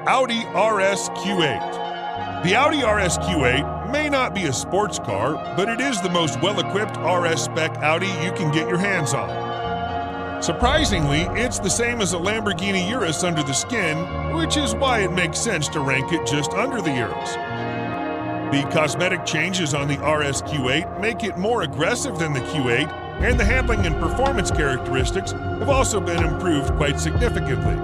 Audi RS Q8. The Audi RS Q8 may not be a sports car, but it is the most well-equipped RS spec Audi you can get your hands on. Surprisingly, it's the same as a Lamborghini Urus under the skin, which is why it makes sense to rank it just under the Urus. The cosmetic changes on the RS Q8 make it more aggressive than the Q8, and the handling and performance characteristics have also been improved quite significantly.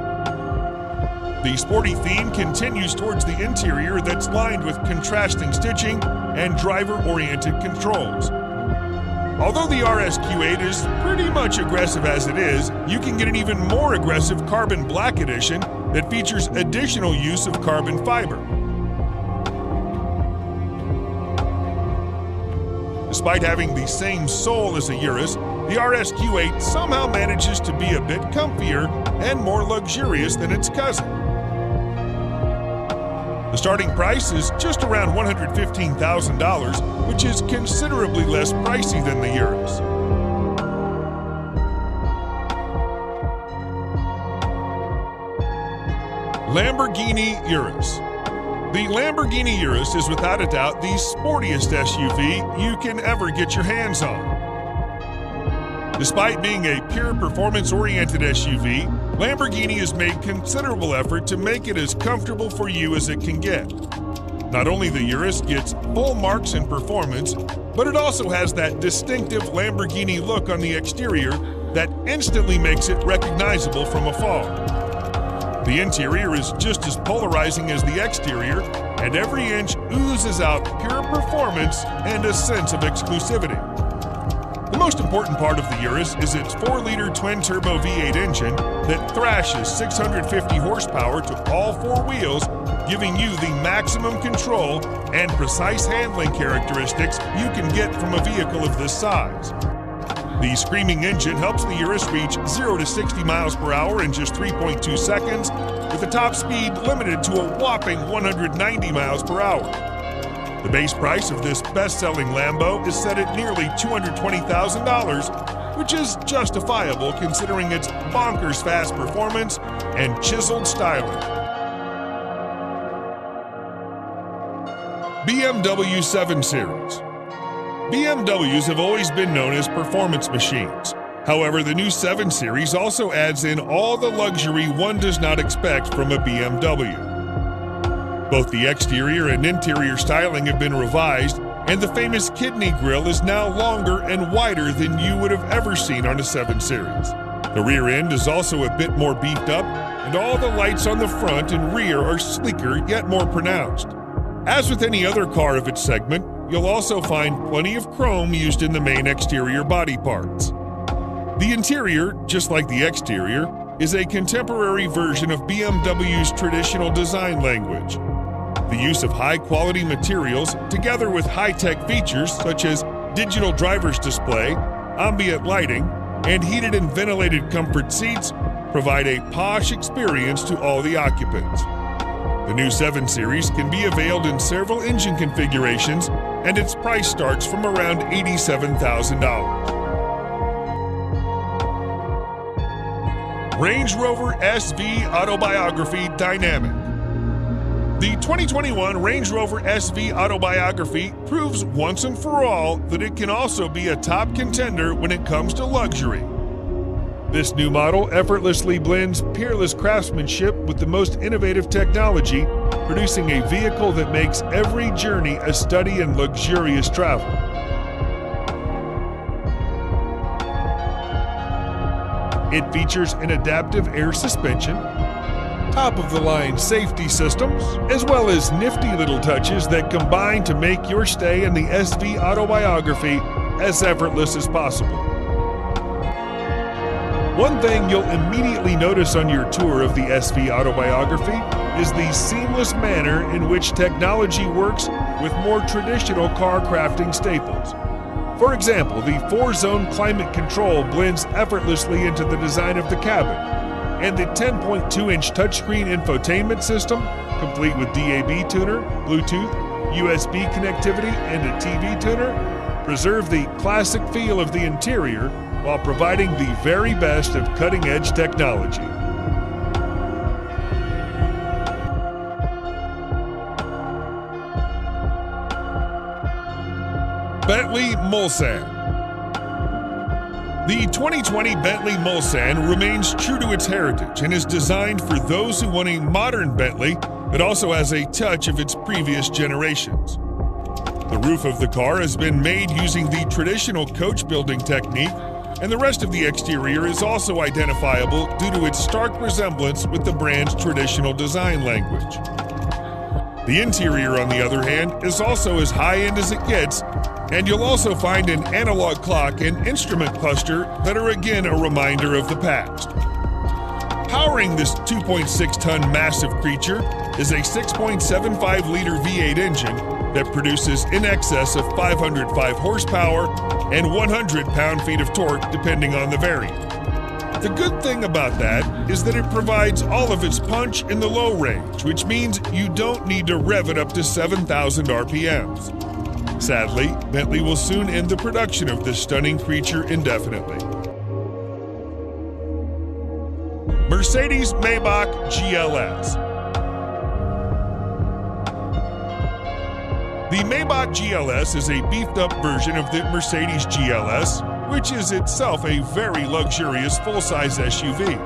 The sporty theme continues towards the interior that's lined with contrasting stitching and driver-oriented controls. Although the RS Q8 is pretty much aggressive as it is, you can get an even more aggressive Carbon Black Edition that features additional use of carbon fiber. Despite having the same sole as a Urus, the RS Q8 somehow manages to be a bit comfier and more luxurious than its cousin. The starting price is just around $115,000, which is considerably less pricey than the Urus. Lamborghini Urus. The Lamborghini Urus is without a doubt the sportiest SUV you can ever get your hands on. Despite being a pure performance-oriented SUV, Lamborghini has made considerable effort to make it as comfortable for you as it can get. Not only the Urus gets full marks in performance, but it also has that distinctive Lamborghini look on the exterior that instantly makes it recognizable from afar. The interior is just as polarizing as the exterior, and every inch oozes out pure performance and a sense of exclusivity. The most important part of the Urus is its 4-liter twin-turbo V8 engine that thrashes 650 horsepower to all four wheels, giving you the maximum control and precise handling characteristics you can get from a vehicle of this size. The screaming engine helps the Urus reach 0 to 60 miles per hour in just 3.2 seconds, with the top speed limited to a whopping 190 miles per hour. The base price of this best-selling Lambo is set at nearly $220,000, which is justifiable considering its bonkers fast performance and chiseled styling. BMW 7 Series. BMWs have always been known as performance machines. However, the new 7 Series also adds in all the luxury one does not expect from a BMW. Both the exterior and interior styling have been revised, and the famous kidney grille is now longer and wider than you would have ever seen on a 7 Series. The rear end is also a bit more beefed up, and all the lights on the front and rear are sleeker yet more pronounced. As with any other car of its segment, you'll also find plenty of chrome used in the main exterior body parts. The interior, just like the exterior, is a contemporary version of BMW's traditional design language. The use of high-quality materials, together with high-tech features such as digital driver's display, ambient lighting, and heated and ventilated comfort seats, provide a posh experience to all the occupants. The new 7 Series can be availed in several engine configurations, and its price starts from around $87,000. Range Rover SV Autobiography Dynamic. The 2021 Range Rover SV Autobiography proves once and for all that it can also be a top contender when it comes to luxury. This new model effortlessly blends peerless craftsmanship with the most innovative technology, producing a vehicle that makes every journey a study in luxurious travel. It features an adaptive air suspension, top-of-the-line safety systems, as well as nifty little touches that combine to make your stay in the SV Autobiography as effortless as possible. One thing you'll immediately notice on your tour of the SV Autobiography is the seamless manner in which technology works with more traditional car crafting staples. For example, the 4-zone climate control blends effortlessly into the design of the cabin, and the 10.2-inch touchscreen infotainment system, complete with DAB tuner, Bluetooth, USB connectivity, and a TV tuner, preserve the classic feel of the interior while providing the very best of cutting-edge technology. Bentley Mulsanne. The 2020 Bentley Mulsanne remains true to its heritage and is designed for those who want a modern Bentley that also has a touch of its previous generations. The roof of the car has been made using the traditional coach building technique, and the rest of the exterior is also identifiable due to its stark resemblance with the brand's traditional design language. The interior, on the other hand, is also as high-end as it gets, and you'll also find an analog clock and instrument cluster that are again a reminder of the past. Powering this 2.6-ton massive creature is a 6.75-liter V8 engine that produces in excess of 505 horsepower and 100 pound-feet of torque depending on the variant. The good thing about that is that it provides all of its punch in the low range, which means you don't need to rev it up to 7,000 RPMs. Sadly, Bentley will soon end the production of this stunning creature indefinitely. Mercedes-Maybach GLS. The Maybach GLS is a beefed-up version of the Mercedes GLS, which is itself a very luxurious full-size SUV.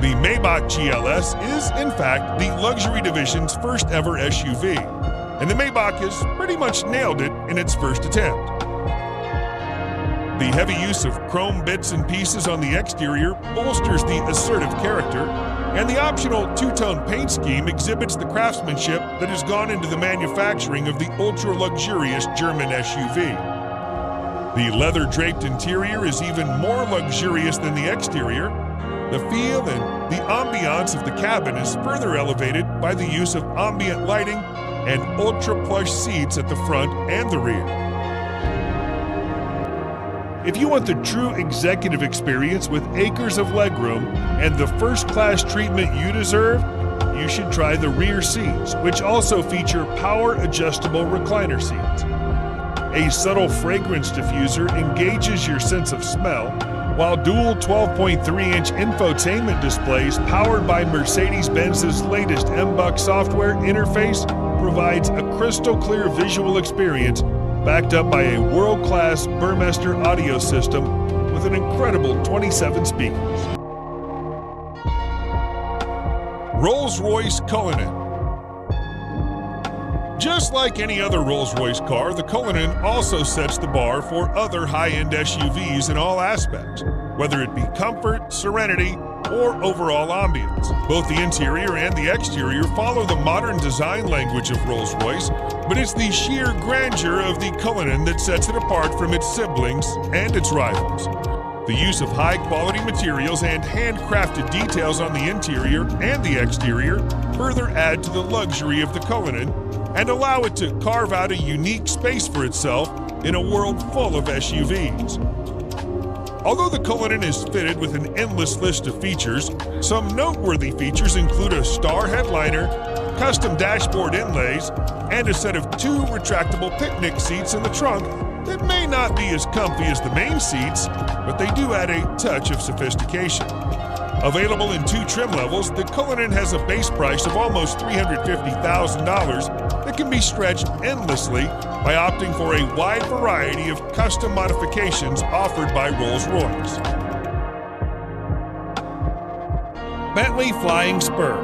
The Maybach GLS is, in fact, the luxury division's first-ever SUV, and the Maybach has pretty much nailed it in its first attempt. The heavy use of chrome bits and pieces on the exterior bolsters the assertive character, and the optional two-tone paint scheme exhibits the craftsmanship that has gone into the manufacturing of the ultra-luxurious German SUV. The leather-draped interior is even more luxurious than the exterior. The feel and the ambiance of the cabin is further elevated by the use of ambient lighting and ultra-plush seats at the front and the rear. If you want the true executive experience with acres of legroom and the first-class treatment you deserve, you should try the rear seats, which also feature power-adjustable recliner seats. A subtle fragrance diffuser engages your sense of smell, while dual 12.3-inch infotainment displays powered by Mercedes-Benz's latest MBUX software interface provides a crystal-clear visual experience backed up by a world-class Burmester audio system with an incredible 27 speakers. Rolls-Royce Cullinan. Just like any other Rolls-Royce car, the Cullinan also sets the bar for other high-end SUVs in all aspects, whether it be comfort, serenity, or overall ambience. Both the interior and the exterior follow the modern design language of Rolls-Royce, but it's the sheer grandeur of the Cullinan that sets it apart from its siblings and its rivals. The use of high-quality materials and handcrafted details on the interior and the exterior further add to the luxury of the Cullinan and allow it to carve out a unique space for itself in a world full of SUVs. Although the Cullinan is fitted with an endless list of features, some noteworthy features include a star headliner, custom dashboard inlays, and a set of 2 retractable picnic seats in the trunk that may not be as comfy as the main seats, but they do add a touch of sophistication. Available in 2 trim levels, the Cullinan has a base price of almost $350,000 that can be stretched endlessly by opting for a wide variety of custom modifications offered by Rolls-Royce. Bentley Flying Spur.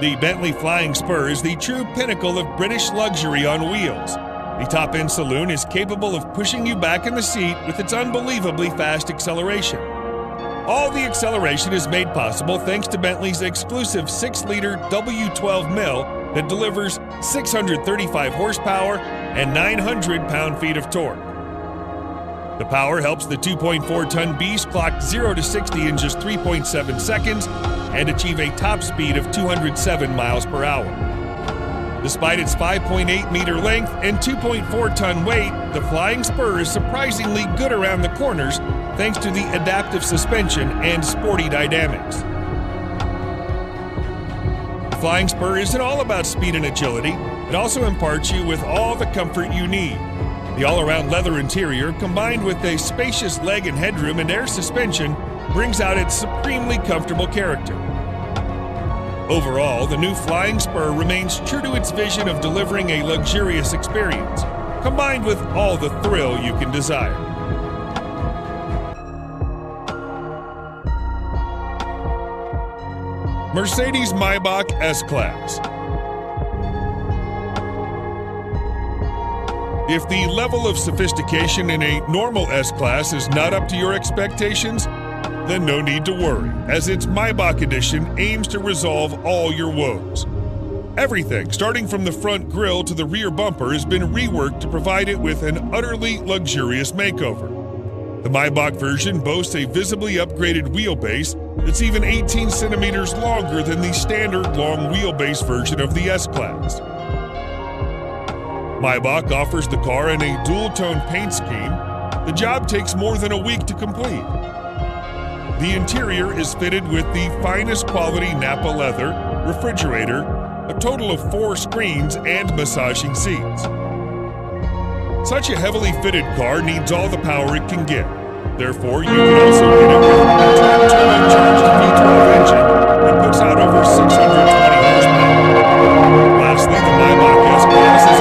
The Bentley Flying Spur is the true pinnacle of British luxury on wheels. The top-end saloon is capable of pushing you back in the seat with its unbelievably fast acceleration. All the acceleration is made possible thanks to Bentley's exclusive 6-liter W12 mill that delivers 635 horsepower and 900 pound-feet of torque. The power helps the 2.4-ton beast clock 0 to 60 in just 3.7 seconds and achieve a top speed of 207 miles per hour. Despite its 5.8-meter length and 2.4-ton weight, the Flying Spur is surprisingly good around the corners thanks to the adaptive suspension and sporty dynamics. The Flying Spur isn't all about speed and agility, it also imparts you with all the comfort you need. The all-around leather interior, combined with a spacious leg and headroom and air suspension, brings out its supremely comfortable character. Overall, the new Flying Spur remains true to its vision of delivering a luxurious experience, combined with all the thrill you can desire. Mercedes Maybach S-Class. If the level of sophistication in a normal S-Class is not up to your expectations, then no need to worry, as its Maybach edition aims to resolve all your woes. Everything, starting from the front grille to the rear bumper, has been reworked to provide it with an utterly luxurious makeover. The Maybach version boasts a visibly upgraded wheelbase that's even 18 centimeters longer than the standard long wheelbase version of the S-Class. Maybach offers the car in a dual-tone paint scheme. The job takes more than a week to complete. The interior is fitted with the finest quality Napa leather, refrigerator, a total of 4 screens, and massaging seats. Such a heavily fitted car needs all the power it can get. Therefore, you can also get it with a turbocharged V12 engine that puts out over 620 horsepower. Lastly, the Maybach S-Class is